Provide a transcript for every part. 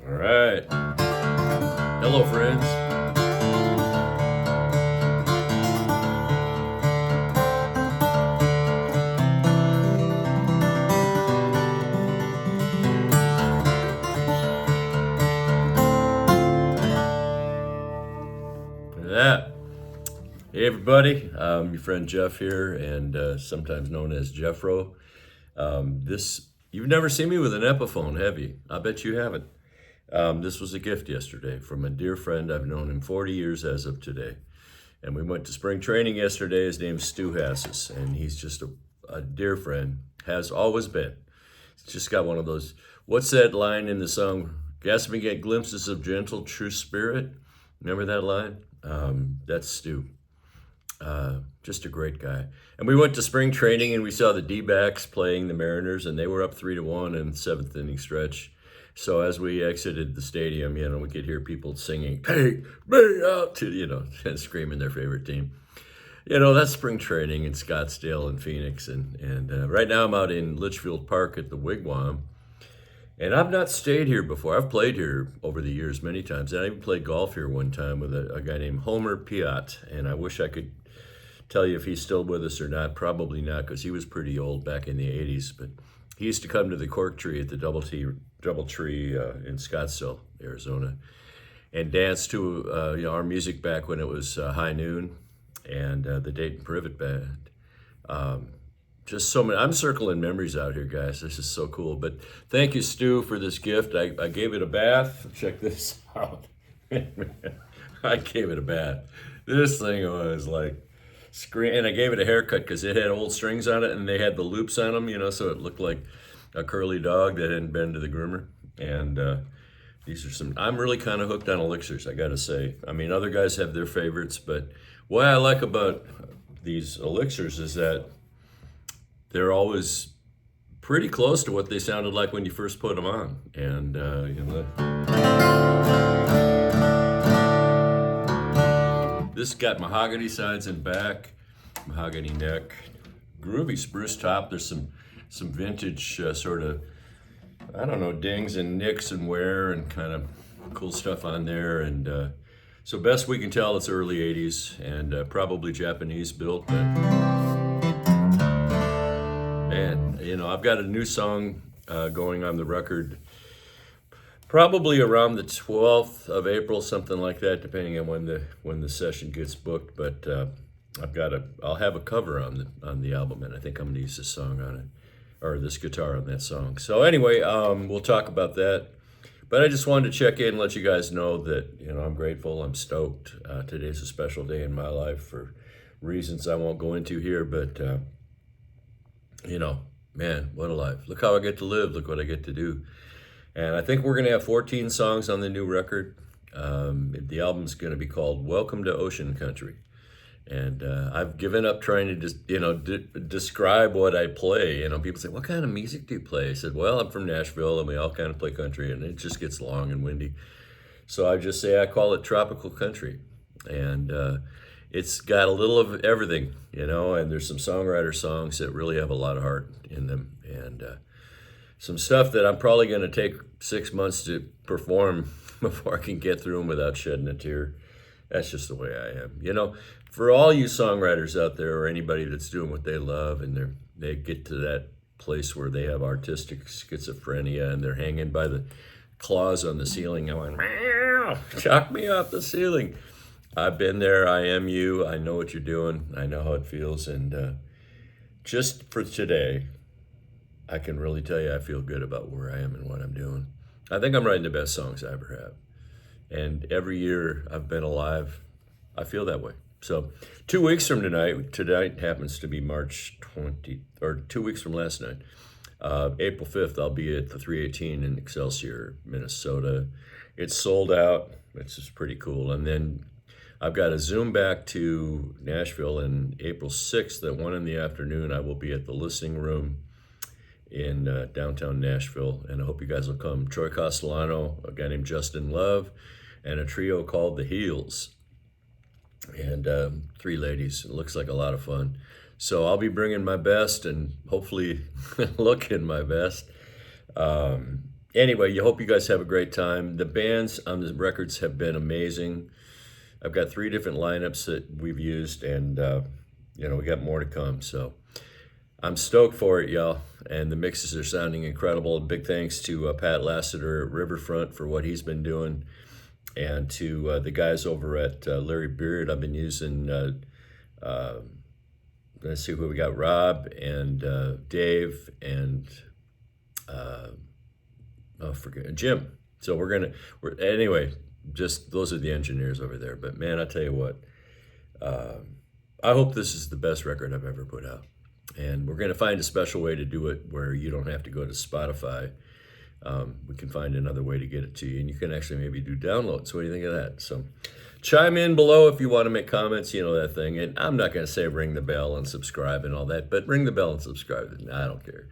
All right. Hello, friends. Look at that. Hey, everybody. Your friend Jeff here, and sometimes known as Jeffro. You've never seen me with an Epiphone, have you? I bet you haven't. This was a gift yesterday from a dear friend. I've known him 40 years as of today. And we went to spring training yesterday. His name's Stu Hassis, and he's just a dear friend, has always been. He's just got one of those, what's that line in the song? Gas me get glimpses of gentle, true spirit. Remember that line? That's Stu. Just a great guy. And we went to spring training and we saw the D-backs playing the Mariners, and they were up 3-1 in the seventh inning stretch. So as we exited the stadium, we could hear people singing, "Take me out," and screaming their favorite team. That's spring training in Scottsdale and Phoenix. And right now I'm out in Litchfield Park at the Wigwam. And I've not stayed here before. I've played here over the years many times. And I even played golf here one time with a guy named Homer Piat. And I wish I could tell you if he's still with us or not. Probably not, because he was pretty old back in the 80s. But he used to come to the Cork Tree at the Doubletree in Scottsdale, Arizona, and dance to our music back when it was High Noon and the Dayton Privet Band. Just so many. I'm circling memories out here, guys. This is so cool. But thank you, Stu, for this gift. I gave it a bath. Check this out. I gave it a bath. This thing was like and I gave it a haircut because it had old strings on it and they had the loops on them, so it looked like a curly dog that hadn't been to the groomer. And these are I'm really kind of hooked on elixirs, I got to say. I mean, other guys have their favorites, but what I like about these elixirs is that they're always pretty close to what they sounded like when you first put them on. And, this got mahogany sides and back, mahogany neck, groovy spruce top. There's some vintage sort of, I don't know, dings and nicks and wear and kind of cool stuff on there. And so best we can tell, it's early 80s and probably Japanese built. But man, I've got a new song going on the record probably around the 12th of April, something like that, depending on when the session gets booked. But I'll have a cover on the album, and I think I'm gonna use this song on it, or this guitar on that song. So anyway, we'll talk about that. But I just wanted to check in and let you guys know that I'm grateful, I'm stoked. Today's a special day in my life for reasons I won't go into here, but man, what a life! Look how I get to live. Look what I get to do. And I think we're going to have 14 songs on the new record. The album's going to be called Welcome to Ocean Country. And I've given up trying to just, describe what I play. People say, "What kind of music do you play?" I said, "Well, I'm from Nashville and we all kind of play country, and it just gets long and windy. So I just say I call it tropical country. And it's got a little of everything, and there's some songwriter songs that really have a lot of heart in them. And some stuff that I'm probably going to take 6 months to perform before I can get through them without shedding a tear. That's just the way I am. For all you songwriters out there, or anybody that's doing what they love, and they get to that place where they have artistic schizophrenia and they're hanging by the claws on the ceiling going, "Meow, knock me off the ceiling." I've been there. I am you. I know what you're doing. I know how it feels. And just for today, I can really tell you I feel good about where I am and what I'm doing. I think I'm writing the best songs I ever have. And every year I've been alive, I feel that way. So 2 weeks from tonight happens to be March 20, or 2 weeks from last night, April 5th, I'll be at the 318 in Excelsior, Minnesota. It's sold out, which is pretty cool. And then I've got a Zoom back to Nashville on April 6th at 1 in the afternoon. I will be at the Listening Room in downtown Nashville, and I hope you guys will come. Troy Castellano, a guy named Justin Love, and a trio called The Heels, and 3 ladies. It looks like a lot of fun. So I'll be bringing my best and hopefully looking my best. Anyway, you hope you guys have a great time. The bands on the records have been amazing. I've got 3 different lineups that we've used, and we got more to come. So I'm stoked for it, y'all. And the mixes are sounding incredible. Big thanks to Pat Lassiter at Riverfront for what he's been doing, and to the guys over at Larry Beard. I've been using, let's see who we got, Rob and Dave and Jim. So anyway, just those are the engineers over there. But man, I tell you what, I hope this is the best record I've ever put out. And we're going to find a special way to do it where you don't have to go to Spotify. We can find another way to get it to you, and you can actually maybe do downloads. What do you think of that? So chime in below if you want to make comments, that thing. And I'm not going to say ring the bell and subscribe and all that, but ring the bell and subscribe. I don't care.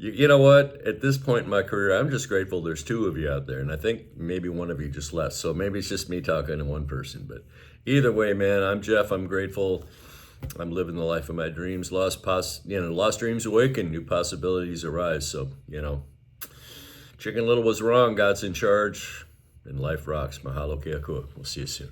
You know what? At this point in my career, I'm just grateful there's 2 of you out there, and I think maybe one of you just left. So maybe it's just me talking to one person. But either way, man, I'm Jeff. I'm grateful. I'm living the life of my dreams. Lost dreams awaken, new possibilities arise. So, Chicken Little was wrong. God's in charge, and life rocks. Mahalo keakua. We'll see you soon.